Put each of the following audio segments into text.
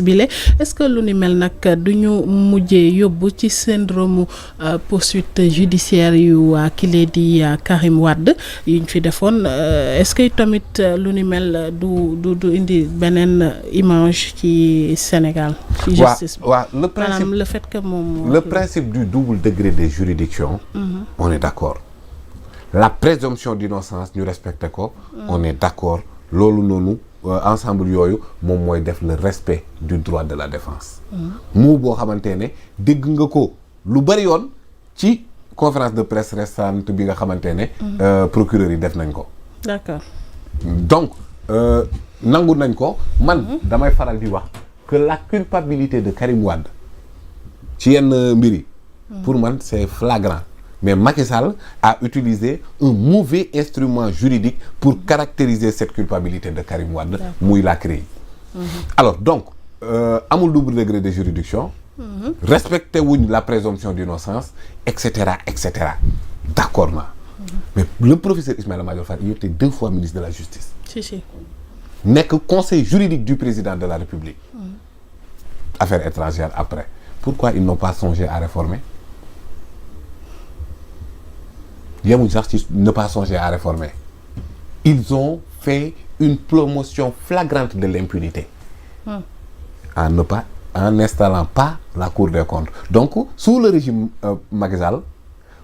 bile est-ce que lu ni mel nag du ñu mujjee yóbbu ci syndrome poursuite judiciaire yu kile di Karim Wade yuñ fi defoon est-ce que tamit lu ni mel du indi beneen image ci Sénégal. ci justice bi le principe maanaam le fait que moom. le principe du double degré de juridiction. On est d'accord. La présomption d'innocence ñu respecté ko. On est d'accord loolu noonu. Ensemble yooyu moom mooy def le respect du droit de la défense. mu boo xamante ne dégg nga ko lu bari yoon ci conférence de presse récente bi nga xamante ne. procureur yi def nañ ko. D'accord. donc nangu nañ ko man damay faral di wax que la culpabilité de Karim Wade ci yenn mbir yi. pour man c'est flagrant. Mais Macky Sall a utilisé un mauvais instrument juridique pour caractériser cette culpabilité de Karim Wade, muy la CREI. Alors donc amul double degré de juridiction. Respecté wuñ la présomption d'innocence, etc., etc. D'accord na. Mais le professeur Ismaïla Madior Fall il était 2 fois ministre de la justice. Si. Nekk conseil juridique du président de la République. Affaires étrangères après. Pourquoi ils n'ont pas songé à réformer? yemuñ sax ci ne pas songer à réformer. Ils ont fait une promotion flagrante de l'impunité en n'installant pas la Cour des comptes. Donc sous le régime Macky Sall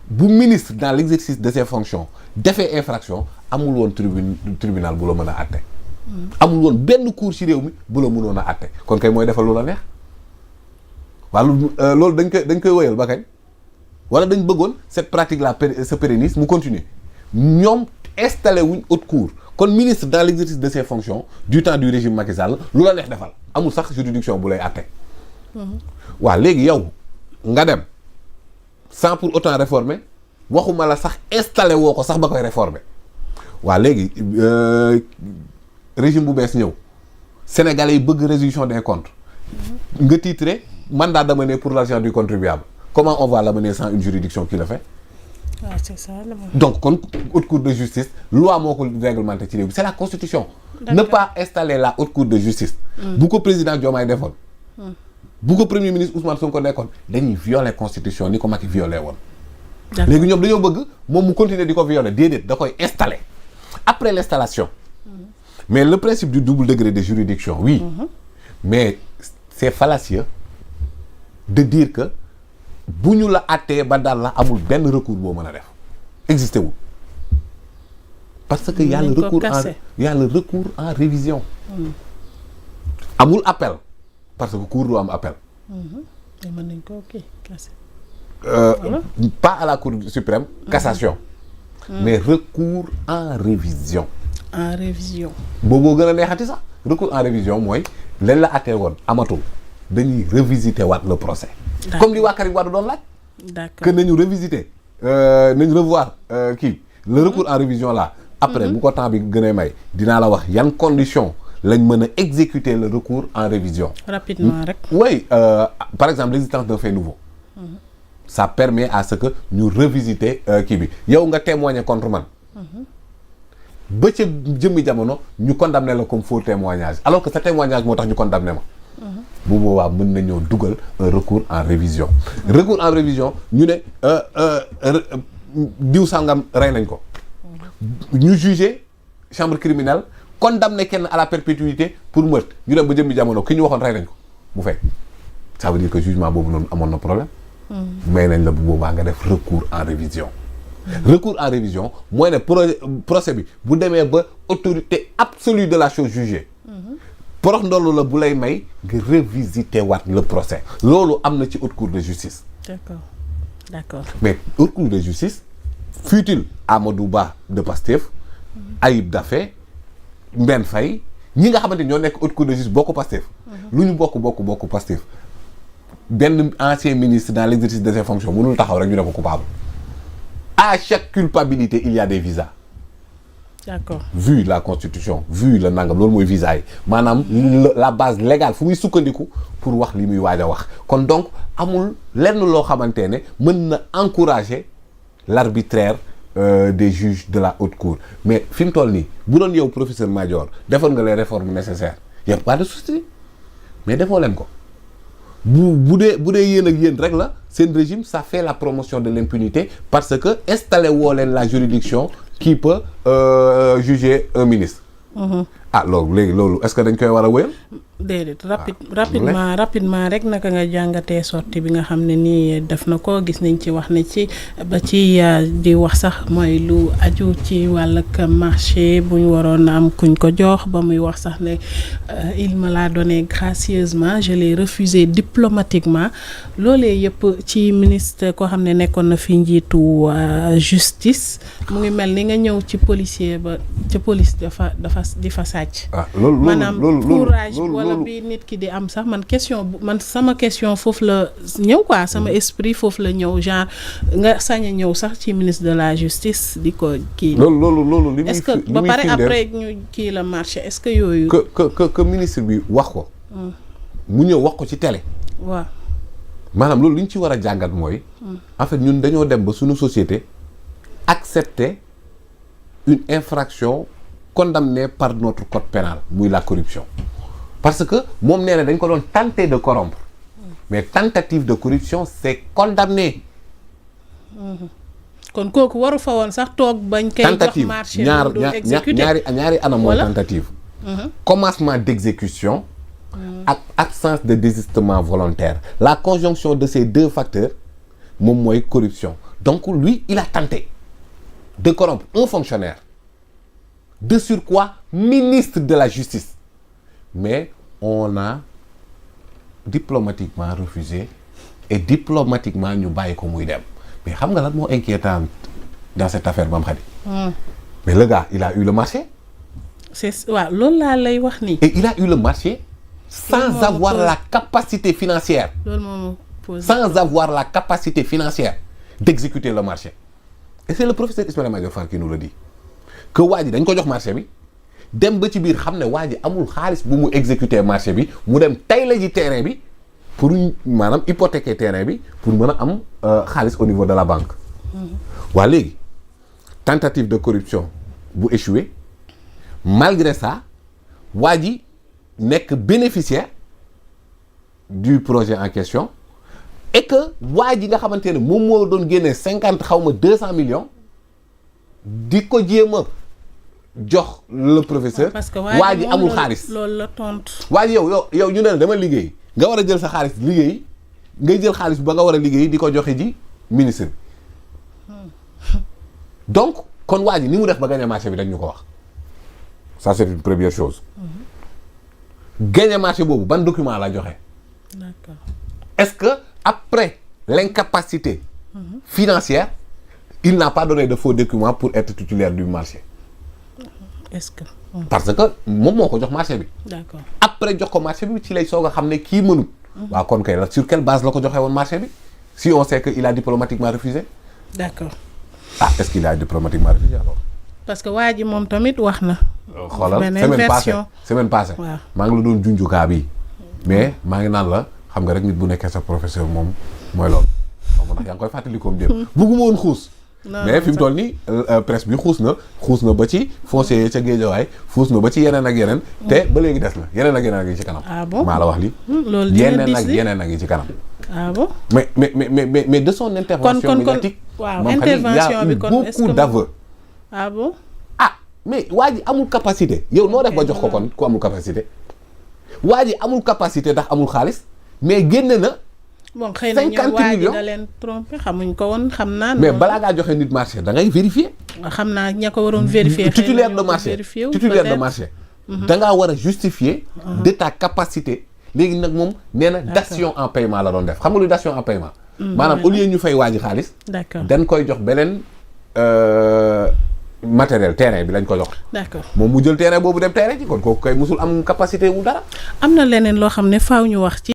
bu ministre dans l'exercice de ses fonctions defee infraction amul woon tribunal bu la mën a àtte. amul woon benn cour ci réew mi bu la mënoon a àtte kon kay mooy defal lu la neex waaw loolu dañ koy wéyal ba kañ. wala dañ bëggoon cette pratique là se pérennise mu continuer ñoom installé wuñ haute cour kon ministre dans l'exercice de ses fonctions du temps du régime Macky Sall lu la neex defal amul sax juridiction bu lay àtte. waaw léegi yow nga dem sans pour autant réformer waxuma la sax installé woo ko sax ba koy réformer waaw léegi régime bu bees ñëw sénégalais yi bëgg résolution des comptes nga titré mandat d'amener pour l'argent du contribuable. Comment on va l'amener sans une juridiction qui le fait? C'est ça. Donc, haute cour de justice, loi moo ko réglementé ci réew bi c'est la constitution. Ne pas installer la haute cour de justice. bu ko président Diomaye defoon. bu ko premier ministre Ousmane Sonko nekkoon dañuy violer constitution ni ko Macky violer woon. léegi ñoom dañoo bëgg moom mu continuer di ko violer déedéet da koy installer. Après l'installation. Mais le principe du double degré de juridiction oui. Mais c'est fallacieux de dire que. bu ñu la àttee ba daal la amul benn recours boo mën a def existé wul parce que y a le recours en révision amul appel parce que cour du am appel mën nañ ko casser pas à la cour suprême cassation mais recours en révision booboo gën a neexati sax recours en révision mooy leen la àttee woon amatul dañuy revisiter waat le procès. Comme li waa Karim Wade doon laaj. D'accord. Que nañu revisiter nañu revoir le recours en révision là. Après bu ko temps bi gën a may dinaa la wax yan conditions lañ mën a exécuter le recours en révision. Rapidement rek. Oui par exemple l'existence d'un fait nouveau. Ça permet à ce que ñu revisiter kii bi yow nga témoigner contre man. ba ca jëmmi jamono ñu condamné la comme faux témoignage alors que sa témoignage moo tax ñu condamné ma. bu boobaa mën nañoo dugal un recours en révision. recours en révision ñu ne diw sangam rey nañ ko. ñu jugé chambre criminelle condamné kenn à la perpétuité pour meurtre ñu dem ba jëmmi jamono ki ñu waxoon rey nañ ko bu fekk ça veut dire que jugement boobu noonu amoon na problème. may nañ la bu boobaa nga def recours en révision. recours en révision mooy ne procès bi bu demee ba autorité absolue de la chose jugée. porox ndollu la bu lay may nga revisiter waat le procès loolu am na ci haute cour de justice. D'accord. Mais haute cour de justice fut-il Amadou Ba de Pastef Ayib Daffé Mbène Faye ñi nga xamante ñoo nekk haute cour de justice bokk Pastef lu ñu bokk Pastef benn ancien ministre dans l'exercice de ses fonctions mënul taxaw rek ñu ne ko coupable. À chaque culpabilité il y a des visas. D'accord. Vu la constitution vu le nangam loolu mooy visa yi maanaam la base légale fu muy sukkandiku pour wax li muy waaj a wax kon donc amul lenn loo xamante ne mën na encourager l'arbitraire des juges de la haute cour mais fi mu toll nii bu doon yow professeur Madior defoon nga les réformes nécessaires y a pas de souci mais defoo leen ko bu dee yéen ak yéen rek la seen régime ça fait la promotion de l'impunité parce que installé woo leen la juridiction qui peut juger un ministre. Loolu est-ce que dañ koy war a wéyal. déedéet rapidement rek naka nga jàngatee sortie bi nga xam ne nii def na ko gis nañ ci wax ne ci ba ci di wax sax mooy lu aju ci wàllug marché bu ñu waroon am kuñ ko jox ba muy wax sax ne il me l'a donné gracieusement je l'ai refusé diplomatiquement loolee yëpp ci ministre koo xam ne nekkoon na fi njiitu justice mu ngi mel ni nga ñëw ci policier ba ca police dafa di fa sàcc. maanaam courage wala bi nit ki di am sax sama question foofu la ñëw quoi sama esprit foofu la ñëw genre nga sañ a ñëw sax ci ministre de la justice di ko kii. loolu li muy est-ce que ba pare après ñu kii la marché est-ce que yooyu. que ministre bi wax ko. mu ñëw wax ko ci télé. waaw maanaam loolu li ñu ci war a jàngat mooy. en fait ñun dañoo dem ba suñu société accepter une infraction condamnée par notre code pénal muy la corruption. parce que moom nee na dañ ko doon tenter de corrompre mais tentative de corruption c'est condamné. kon kooku waru fa woon sax toog bañ koy jox marché ñaari anam mooy tentative. Commencement d'exécution ak absence de désistement volontaire. La conjonction de ces deux facteurs moom mooy corruption. Donc lui il a tenté de corrompre un fonctionnaire, de surcroît ministre de la justice. Mais on a diplomatiquement refusé et diplomatiquement ñu bàyyi ko muy dem. Mais xam nga lan moo inquiétant dans cette affaire Mame Khady. Mais le gars il a eu le marché. waaw loolu laa lay wax nii. Et il a eu le marché sans avoir la capacité financière. Sans avoir la capacité financière d'exécuter le marché. Et c'est le professeur Ismaïla Madior Fall qui nous le dit. Que waa ji dañ ko jox marché bi dem ba ci biir xam ne waa ji amul xaalis bu mu exécuter marché bi mu dem tay la ji terrain bi pour maanaam hypothéquer terrain bi pour mën a am xaalis au niveau de la banque. waa léegi tentative de corruption bu échoué malgré ça waa ji nekk bénéficiaire du projet en question et que waa ji nga xamante ne moom moo doon génnee 200 millions di ko jéem a jox le professeur. parce que waa ji amul xaalis loolu la tontu. waa ji yow ñu ne dama liggéey nga war a jël sa xaalis liggéey ngay jël xaalis ba nga war a liggéey di ko joxe ji ministre donc kon waa ji ni mu def ba gagner marché bi dañ ñu ko wax ça c'est une première chose. gagner marché boobu ban document la joxe. D'accord. Est-ce que après l'incapacité financière il n'a pas donné de faux documents pour être titulaire du marché. Est-ce que. parce que moom moo ko jox marché bi. D'accord. après jox ko marché bi ci lay soog a xam ne kii mënut. waaw kon kay la sur quelle base la ko joxee woon marché bi si on sait que il a diplomatiquement refusé. D'accord. Est-ce qu'il a diplomatiquement refusé alors. parce que waa ji moom tamit wax na. xoolal semaine passée waaw maa ngi la doon junju kaa bi mais maa ngi naan la xam nga rek nit bu nekkee sa professeur moom mooy loolu xam nga ndax yaa ngi koy fàttalikoom démb bugguma woon xuus. mais fi mu toll nii presse bi xuus na ba ci foncier ca Géejawaay xuus na ba ci yeneen ak yeneen. te ba léegi des na yeneen ak yeneen ak yi ci kanam. ah bon maa la wax li loolu dina dis yeneen ak yi ci kanam. ah bon mais de son intervention médiatique. waaw intervention bi kon est-ce que beaucoup d'aveux. ah bon. mais waa ji amul capacité yow noo def ba jox ko kon ku amul capacité waa ji amul capacité ndax amul xaalis mais génne na. bon xëy na ñoom waa ji da leen trompé xamuñ ko woon xam naa. mais balaa ngaa joxe nit marché da ngay vérifier. xam naa ña ko waroon vérifier. titulaire de marché da ngaa war a justifier de ta capacité. léegi nag moom nee na daction en paiement la doon def xam nga lu daction en paiement. maanaam au lieu ñu fay waa ji xaalis. d'accord dañ koy jox beneen. matériel terrain bi lañ ko jox. d'accord moom mu jël terrain boobu dem terrain ci kon kooku koy musul am capacité wu dara. am na leneen loo xam ne faaw ñu wax ci.